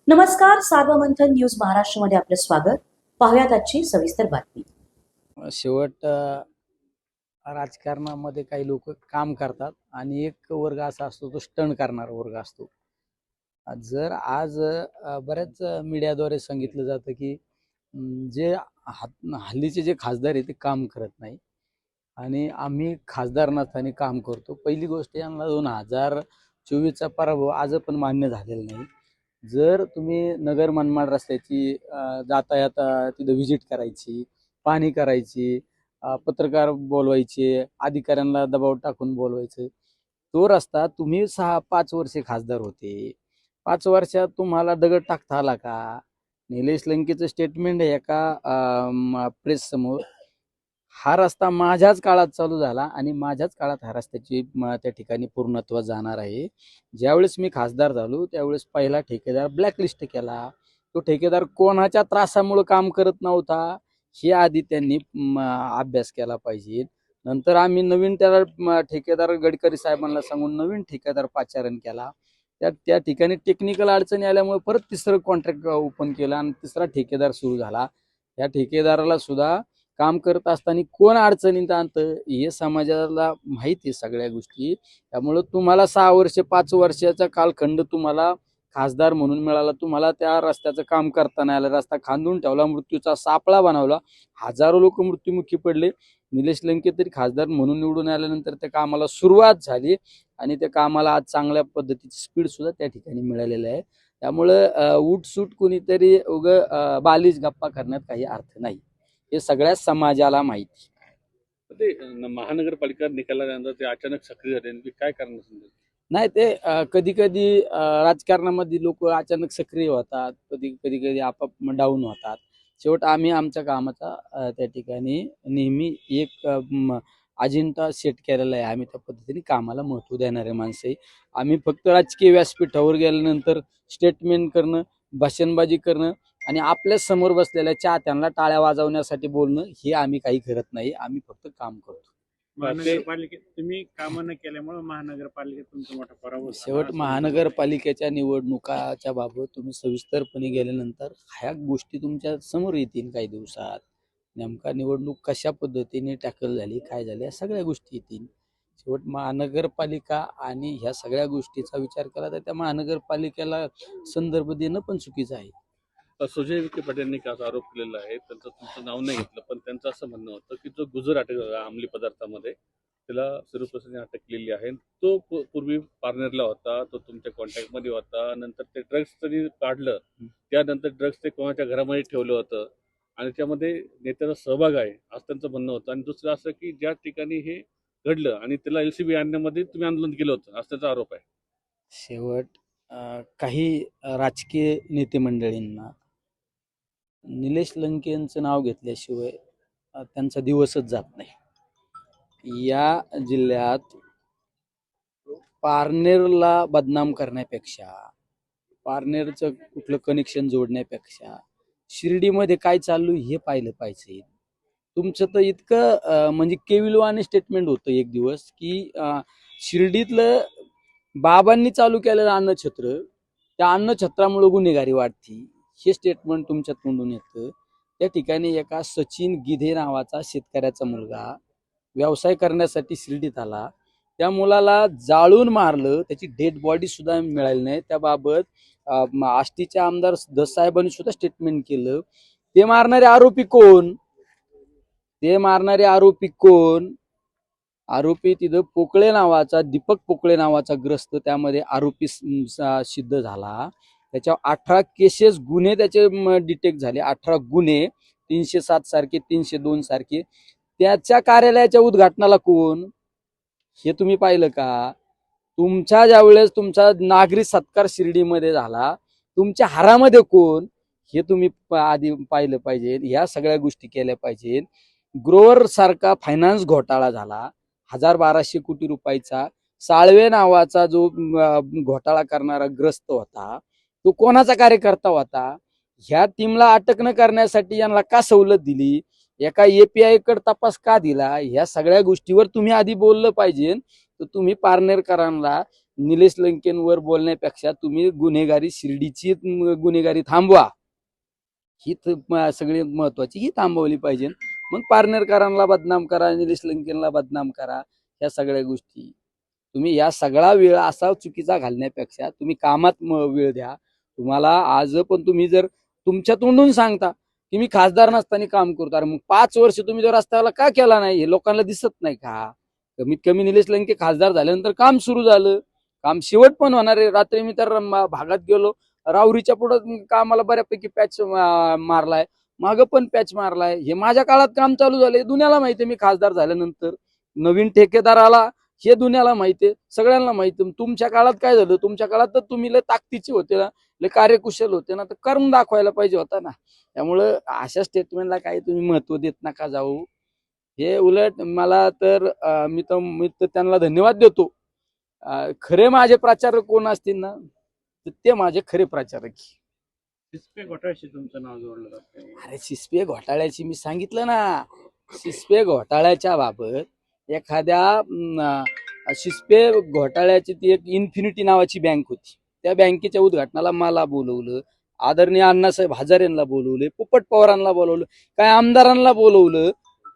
नमस्कार, सार्वमंथन न्यूज महाराष्ट्रमध्ये आपलं स्वागत. पाहुयात आजची सविस्तर बातमी. शेवट राजकारणामध्ये काही लोक काम करतात आणि एक वर्ग असा असतो तो स्टंट करणारा वर्ग असतो. जर आज बऱ्याच मीडियाद्वारे सांगितलं जातं की जे हल्लीचे जे खासदार आहे ते काम करत नाही आणि आम्ही खासदार नसताना काम करतो. पहिली गोष्ट, यांना 2024चा पराभव आज पण मान्य झालेला नाही. जर तुम्ही नगर मनमाड रस्त्याची जातायात तिथं व्हिजिट करायची, पाहणी करायची, पत्रकार बोलवायचे, अधिकाऱ्यांना दबाव टाकून बोलवायचं, तो रस्ता तुम्ही 6-5 वर्षे खासदार होते. 5 वर्षात तुम्हाला दगड टाकता आला का? निलेश लंकेचं स्टेटमेंट आहे एका प्रेस समोर, हा रस्ता माझ्याच काळात चालू झाला आणि माझ्याच काळात हा रस्त्याची त्या ठिकाणी पूर्णत्व जाणार आहे. ज्यावेळेस मी खासदार झालो त्यावेळेस पहिला ठेकेदार ब्लॅकलिस्ट केला. तो ठेकेदार कोणाच्या त्रासामुळे काम करत नव्हता हे आधी त्यांनी अभ्यास केला पाहिजे. नंतर आम्ही नवीन त्याला ठेकेदार गडकरी साहेबांना सांगून नवीन ठेकेदार पाचारण केला. त्या ठिकाणी टेक्निकल अडचणी आल्यामुळे परत तिसरं कॉन्ट्रॅक्ट ओपन केलं आणि तिसरा ठेकेदार सुरू झाला. या ठेकेदाराला सुद्धा काम करत असताना कोण अडचणीत आणतं हे समाजाला माहिती आहे सगळ्या गोष्टी. त्यामुळं तुम्हाला 6 वर्ष 5 वर्षाचा कालखंड तुम्हाला खासदार म्हणून मिळाला. तुम्हाला त्या रस्त्याचं काम करता नाही आलं. रस्ता खांदून ठेवला, मृत्यूचा सापळा बनवला, हजारो लोक मृत्युमुखी पडले. निलेश लंके तरी खासदार म्हणून निवडून आल्यानंतर त्या कामाला सुरुवात झाली आणि त्या कामाला आज चांगल्या पद्धतीची स्पीड सुद्धा त्या ठिकाणी मिळालेलं आहे. त्यामुळं उठसूट कोणीतरी बालिश गप्पा करण्यात काही अर्थ नाही, हे सगळ्या समाजाला माहिती. ते महानगरपालिका निकालानंतर ते अचानक सक्रिय झाले, काय कारण समजेल नाही ते कधी कधी राजकारणामध्ये लोक अचानक सक्रिय होतात, कधी कधी आपाप डाऊन होतात. शेवट आम्ही आमच्या कामाचा त्या ठिकाणी नेहमी एक अजेंडा सेट केलेला आहे. आम्ही त्या पद्धतीने कामाला महत्त्व देणारे माणसं आहे. आम्ही फक्त राजकीय व्यासपीठावर गेल्यानंतर स्टेटमेंट करणं, भाषणबाजी करणं आणि आपल्या समोर बसलेल्या चाहत्यांना टाळ्या वाजवण्यासाठी बोलणं हे आम्ही काही करत नाही. आम्ही फक्त काम करतो. महानगरपालिकेत तुम्ही कामं न केल्यामुळे महानगरपालिकेत तुमचा मोठा पराभव झाला. शेवट महानगरपालिकेच्या निवडणुकाच्या बाबत तुम्ही सविस्तरपणे गेल्यानंतर ह्या गोष्टी तुमच्या समोर येतील काही दिवसात. नेमका निवडणूक कशा पद्धतीने टॅकल झाली, काय झाली, या सगळ्या गोष्टी येतील. शेवट महानगरपालिका आणि ह्या सगळ्या गोष्टीचा विचार केला तर त्या महानगरपालिकेला संदर्भ देणं पण चुकीचं आहे. सुजय विखे पाटील काल आरोप केलेला आहे, त्यांचं तुमचं नाव नाही घेतलं, पण त्यांचं असं म्हणणं होतं की जो गुजर अंमली पदार्थामध्ये त्याला सुरूप्रसंगी अटक केलेली आहे. तो पूर्वी पारनेरला होता, तो तुमच्या कॉन्टॅक्टमध्ये होता. नंतर ते ड्रग्स त्यांनी काढलं, त्यानंतर ड्रग्स ते कोणाच्या घरामध्ये ठेवलं होतं आणि त्यामध्ये नेत्याचा सहभाग आहे असं त्यांचं म्हणणं होतं. आणि दुसरं असं की ज्या ठिकाणी हे घडलं आणि त्याला LCB आणण्यामध्ये तुम्ही आंदोलन केलं होतं असं त्याचा आरोप आहे. शेवट काही राजकीय नेते मंडळींना निलेश लंकेंचं नाव घेतल्याशिवाय त्यांचा दिवसच जात नाही. या जिल्ह्यात पारनेरला बदनाम करण्यापेक्षा, पारनेरचं कुठलं कनेक्शन जोडण्यापेक्षा शिर्डीमध्ये काय चालू हे पाहिलं पाहिजे. तुमचं तर इतकं म्हणजे केविलवाणी स्टेटमेंट होतं एक दिवस की शिर्डीतलं बाबांनी चालू केलेलं अन्नछत्र, त्या अन्नछत्रामुळे गुन्हेगारी वाढती, हे स्टेटमेंट तुमच्या तोंडून येतं. त्या ठिकाणी एका सचिन गिधे नावाचा शेतकऱ्याचा मुलगा व्यवसाय करण्यासाठी शिर्डीत आला. त्या मुलाला जाळून मारलं, त्याची डेड बॉडी सुद्धा मिळाली नाही. त्याबाबत आष्टीचे आमदार दसाहेबांनी सुद्धा स्टेटमेंट केलं. ते मारणारे आरोपी कोण? आरोपी तिथं पोकळे नावाचा, दीपक पोकळे नावाचा ग्रस्त त्यामध्ये आरोपी सिद्ध झाला. त्याच्यावर 18 केसेस गुन्हे त्याचे डिटेक्ट झाले. 18 गुन्हे, 307 सारखे, 302 सारखे. त्याच्या कार्यालयाच्या उद्घाटनाला कोण, हे तुम्ही पाहिलं का? तुमच्या ज्यावेळेस तुमचा नागरी सत्कार शिर्डीमध्ये झाला, तुमच्या हारामध्ये कोण, हे तुम्ही आधी पाहिलं पाहिजे. ह्या सगळ्या गोष्टी केल्या पाहिजेत. ग्रोवर सारखा फायनान्स घोटाळा झाला, 1200 कोटी रुपयाचा. साळवे नावाचा जो घोटाळा करणारा ग्रस्त होता, तो कोणाचा कार्यकर्ता होता? ह्या टीमला अटक न करण्यासाठी यांना का सवलत दिली? एका API कडे तपास का दिला? ह्या सगळ्या गोष्टीवर तुम्ही आधी बोललं पाहिजे. तर तुम्ही पारनेरकरांना निलेश लंकेंवर बोलण्यापेक्षा तुम्ही गुन्हेगारी शिर्डीची गुन्हेगारी थांबवा, ही सगळी महत्वाची ही थांबवली पाहिजे. मग पारनेरकरांना बदनाम करा, निलेश लंकेनला बदनाम करा, ह्या सगळ्या गोष्टी तुम्ही या सगळा वेळ असा चुकीचा घालण्यापेक्षा तुम्ही कामात वेळ द्या. तुम्हाला आज पण तुम्ही जर तुमच्या तोंडून सांगता की मी खासदार नसताना काम करतो, अरे मग 5 वर्ष तुम्ही जर रस्त्याला का केला नाही हे लोकांना दिसत नाही का? कमीत कमी निलेश लंके खासदार झाल्यानंतर काम सुरू झालं, काम शेवट पण होणार आहे. रात्री मी तर भागात गेलो, राहुरीच्या पुढं कामाला बऱ्यापैकी पॅच मारलाय, मागं पण पॅच मारलाय. हे माझ्या काळात काम चालू झालंय, दुनियाला माहितीये. मी खासदार झाल्यानंतर नवीन ठेकेदार आला हे दुनियाला माहितीये, सगळ्यांना माहिती. तुमच्या काळात काय झालं? तुमच्या काळात तर तुम्ही लय ताकदीचे होते ना, लय कार्यकुशल होते ना, तर करून दाखवायला पाहिजे होता ना. त्यामुळं अशा स्टेटमेंटला काही तुम्ही महत्व देत नका जाऊ. हे उलट मला तर मी तर त्यांना धन्यवाद देतो. खरे माझे प्रचारक कोण असतील ना, तर ते माझे खरे प्रचारक. सिस्पे घोटाळ्याशी तुमचं नाव जोडलं जातं. अरे शिस्पे घोटाळ्याची मी सांगितलं ना, शिस्पे घोटाळ्याच्या बाबत एखाद्या शिस्पे घोटाळ्याची ती एक इन्फिनिटी नावाची बँक होती, त्या बँकेच्या उद्घाटनाला मला बोलवलं, आदरणीय अण्णासाहेब हजारेंना बोलवले, पोपट पवारांना बोलवलं, काय आमदारांना बोलवलं.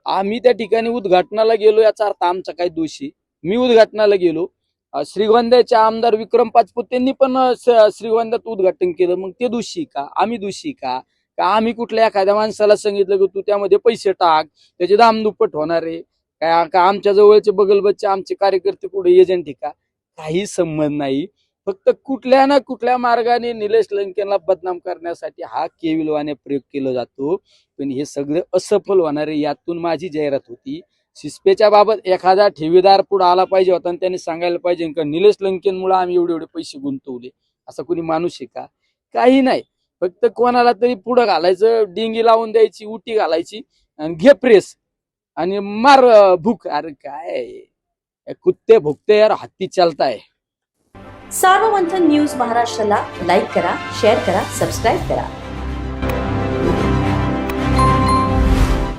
आम्ही त्या ठिकाणी उद्घाटनाला गेलो, याचा अर्थ आमचा काही दोषी. मी उद्घाटनाला गेलो, श्रीगोंद्याचे आमदार विक्रम पाचपुते त्यांनी पण श्रीगोंद्यात उद्घाटन केलं. मग ते दोषी का? आम्ही दोषी का? आम्ही कुठल्या एखाद्या माणसाला सांगितलं की तू त्यामध्ये पैसे टाक, त्याचे दाम दुप्पट होणार आहे का आमच्या जवळचे बगलबच्चे आमचे कार्यकर्ते पुढे एजंट आहे का? काही संबंध नाही. फक्त कुठल्या ना कुठल्या मार्गाने निलेश लंकेला बदनाम करण्यासाठी हा केविलवाने प्रयोग केला जातो. पण हे सगळे असफल होणार आहे, यातून माझी जाहिरात होती. शिस्पेच्या बाबत एखादा ठेवीदार पुढे आला पाहिजे होता आणि त्यांनी सांगायला पाहिजे का निलेश लंकेनमुळे आम्ही एवढे पैसे गुंतवले. असं कोणी माणूस आहे का? काही नाही. फक्त कोणाला तरी पुढं घालायचं, डिंगी लावून द्यायची, उटी घालायची आणि घे प्रेस आणि मार भूक. अरे काय कुत्ते भुकते यार, हत्ती चालताय. सार्वमंथन न्यूज महाराष्ट्राला लाईक करा, शेअर करा, सबस्क्राईब करा.